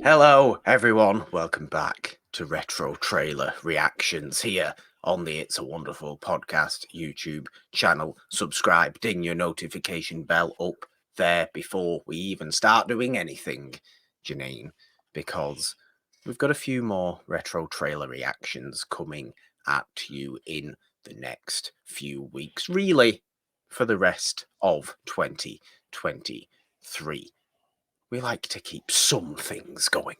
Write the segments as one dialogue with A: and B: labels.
A: Hello, everyone. Welcome back to Retro Trailer Reactions here on the It's a Wonderful Podcast YouTube channel. Subscribe, ding your notification bell up there before we even start doing anything, Jeannine, because we've got a few more retro trailer reactions coming at you in the next few weeks, really, for the rest of 2023. We like to keep some things going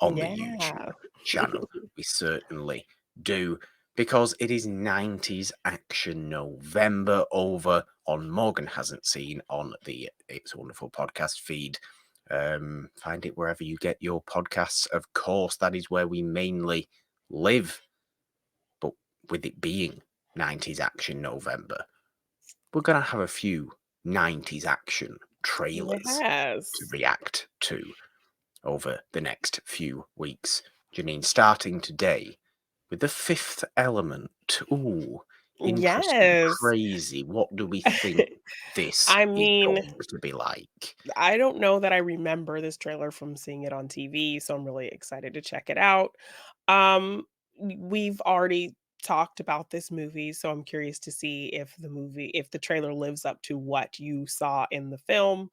A: on the YouTube
B: Yeah.
A: channel. We certainly do, because it is 90s Action November over on Morgan Hasn't Seen on the It's a Wonderful Podcast feed. Find it wherever you get your podcasts. Of course, that is where we mainly live. But with it being 90s Action November, we're going to have a few 90s action trailers to
B: Yes.
A: react to over the next few weeks. Jeannine, starting today with The Fifth Element. Ooh, interesting,
B: Yes.
A: crazy. What do we think this
B: I
A: is
B: mean,
A: going to be like?
B: I don't know that I remember this trailer from seeing it on TV, so I'm really excited to check it out. We've already talked about this movie, so I'm curious to see if the trailer lives up to what you saw in the film.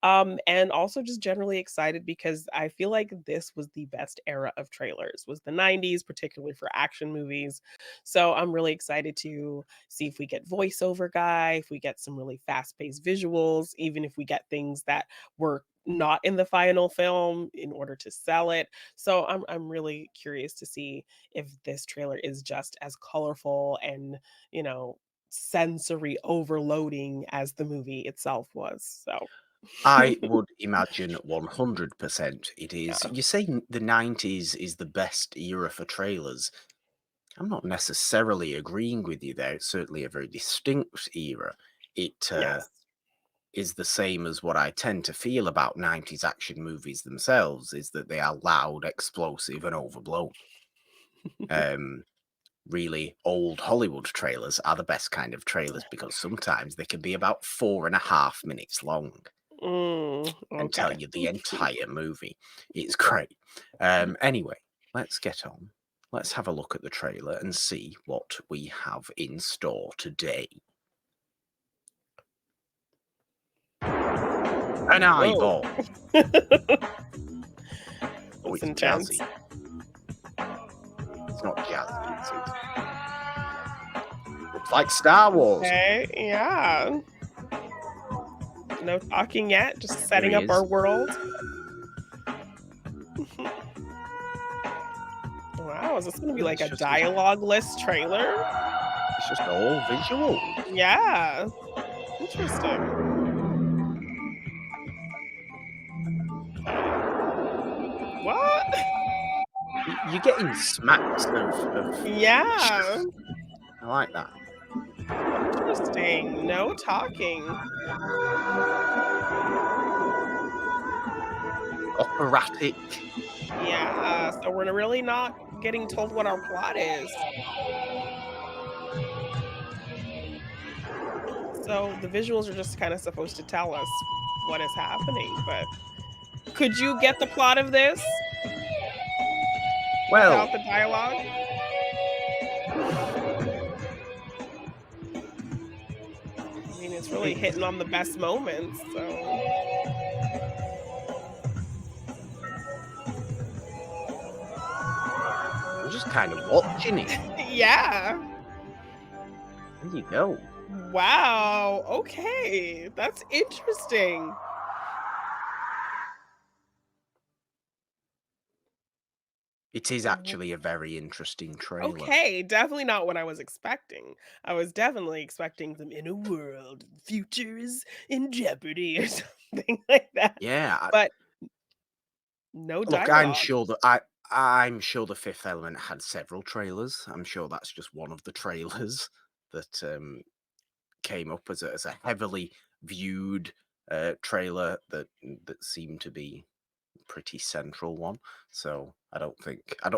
B: And also just generally excited because I feel like this was the best era of trailers, was the 90s, particularly for action movies. So I'm really excited to see if we get voiceover guy, if we get some really fast-paced visuals, even if we get things that were not in the final film in order to sell it. So I'm really curious to see if this trailer is just as colorful and, you know, sensory overloading as the movie itself was. So
A: I would imagine 100% it is.
B: yeah.
A: You say the 90s is the best era for trailers. I'm not necessarily agreeing with you there. It's certainly a very distinct era. It
B: Yes.
A: is the same as what I tend to feel about 90s action movies themselves, is that they are loud, explosive, and overblown. Um, really old Hollywood trailers are the best kind of trailers because sometimes they can be about 4.5 minutes long and tell
B: Okay.
A: you the entire movie. It's great. Anyway, let's get on. Let's have a look at the trailer and see what we have in store today. An
B: Whoa.
A: eyeball. Oh,
B: That's
A: it's
B: intense.
A: jazzy. It's not jazzy. It's looks like Star Wars.
B: Okay, yeah. No talking yet, just
A: There
B: setting
A: he
B: up
A: is.
B: our world. Wow, is this gonna be like
A: It's
B: a
A: just
B: dialogue-less trailer?
A: it's just all visual.
B: Yeah. Interesting. Okay. What?
A: You're getting smacks of
B: Yeah.
A: I like that.
B: Interesting. No talking.
A: Operatic.
B: Yeah, so we're really not getting told what our plot is. So the visuals are just kinda supposed to tell us what is happening, but could you get the plot of this
A: Well,
B: without the dialogue? I mean, it's really
A: it's
B: hitting on the best moments, so
A: I'm just kind of watching it.
B: yeah.
A: There you go.
B: Wow, okay, that's interesting.
A: It is
B: W
A: actually a very interesting trailer.
B: Okay, definitely not what I was expecting. I was definitely expecting them in a world, futures in jeopardy or something like that,
A: Yeah,
B: but no
A: look,
B: dialogue.
A: I'm sure the Fifth Element had several trailers. I'm sure that's just one of the trailers that came up as a heavily viewed trailer that seemed to be a pretty central one. So I don't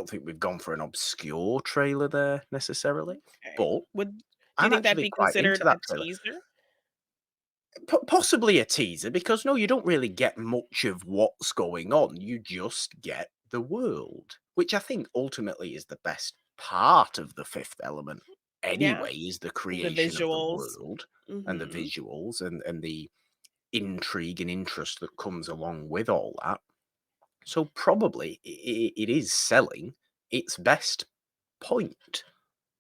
A: think we've gone for an obscure trailer there necessarily,
B: Okay.
A: but
B: Would do you
A: I'm
B: think that'd
A: actually
B: be
A: quite into
B: considered a
A: that trailer.
B: teaser?
A: Possibly a teaser, because no, you don't really get much of what's going on. You just get the world, which I think ultimately is the best part of the Fifth Element.
B: Yeah,
A: Anyway, is the
B: the
A: creation of the
B: visuals.
A: world and the
B: Mhm.
A: visuals and the intrigue and interest that comes along with all that. So probably it is selling its best point.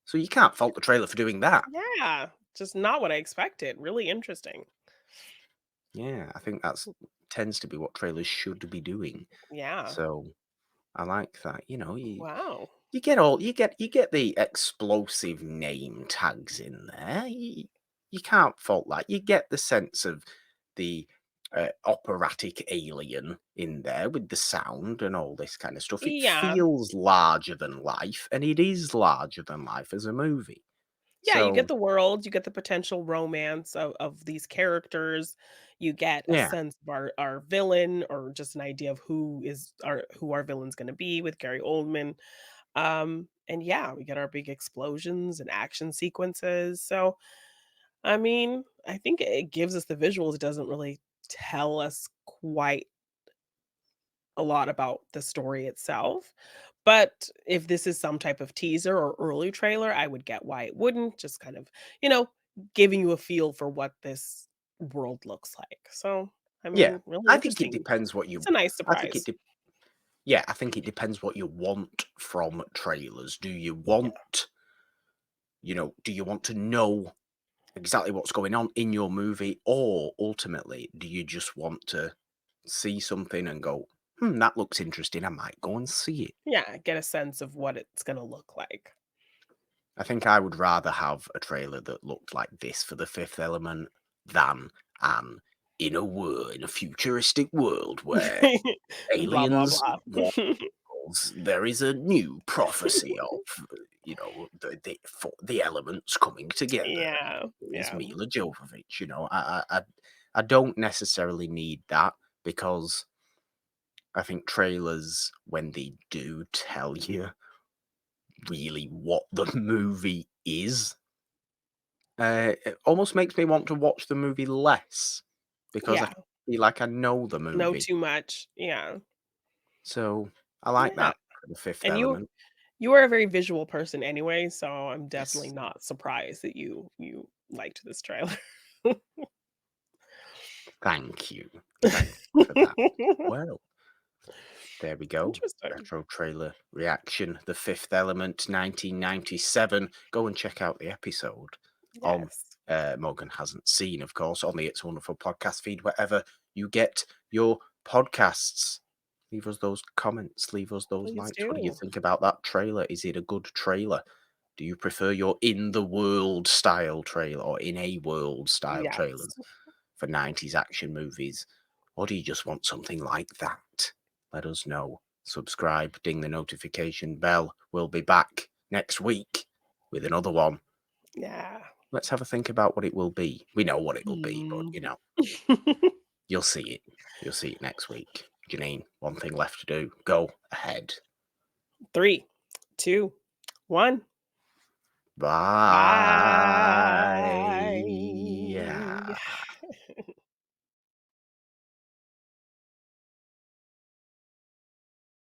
A: So you can't fault the trailer for doing that.
B: Yeah, just not what I expected. Really interesting.
A: Yeah, I think that's tends to be what trailers should be doing.
B: Yeah.
A: So I like that.
B: Wow.
A: You get the explosive name tags in there. You can't fault that. You get the sense of the operatic alien in there with the sound and all this kind of stuff. It
B: Yeah.
A: feels larger than life, and it is larger than life as a movie.
B: Yeah, you get
A: So
B: the world, you get the potential romance of these characters, you get a
A: yeah,
B: sense of our villain or just an idea of who our villain's gonna be with Gary Oldman. And yeah, we get our big explosions and action sequences. So, I mean, I think it gives us the visuals. It doesn't really tell us quite a lot about the story itself. But if this is some type of teaser or early trailer, I would get why it wouldn't, just kind of, you know, giving you a feel for what this world looks like. So, I
A: yeah.
B: mean, really
A: I think it
B: interesting.
A: depends what
B: It's
A: you.
B: a nice
A: I think
B: surprise.
A: yeah, I think it depends what you want from trailers. Do you
B: Yeah.
A: want, do you want to know exactly what's going on in your movie, or ultimately, do you just want to see something and go, that looks interesting, I might go and see it?
B: Yeah, get a sense of what it's gonna look like.
A: I think I would rather have a trailer that looked like this for The Fifth Element than an in a futuristic world where
B: Blah, blah,
A: aliens
B: blah.
A: walk there is a new prophecy of, the elements coming together.
B: Yeah,
A: Is
B: yeah.
A: Milla Jovovich. I don't necessarily need that, because I think trailers, when they do tell you really what the movie is, it almost makes me want to watch the movie less, because I
B: Yeah,
A: feel like I know the
B: know
A: movie.
B: too much. Yeah.
A: So I like
B: Yeah,
A: that for The Fifth
B: and you
A: Element.
B: you are a very visual person anyway, so I'm definitely
A: Yes.
B: not surprised that you liked this trailer.
A: Thank you. Thank you for that. Well, there we go.
B: Interesting.
A: Retro trailer reaction. The Fifth Element, 1997. Go and check out the episode on
B: Yes,
A: Morgan Hasn't Seen, of course, on the It's Wonderful podcast feed, wherever you get your podcasts. Leave us those comments, leave us those
B: please
A: likes. What do you
B: do.
A: think about that trailer? Is it a good trailer? Do you prefer your in the world style trailer, or in a world style
B: Yes.
A: trailers for 90s action movies? Or do you just want something like that? Let us know. Subscribe, ding the notification bell. We'll be back next week with another one.
B: Yeah.
A: Let's have a think about what it will be. We know what it will be, but
B: Hmm.
A: you'll see it. You'll see it next week. Jeannine, one thing left to do. Go ahead.
B: 3, 2, 1.
A: Bye.
B: Bye.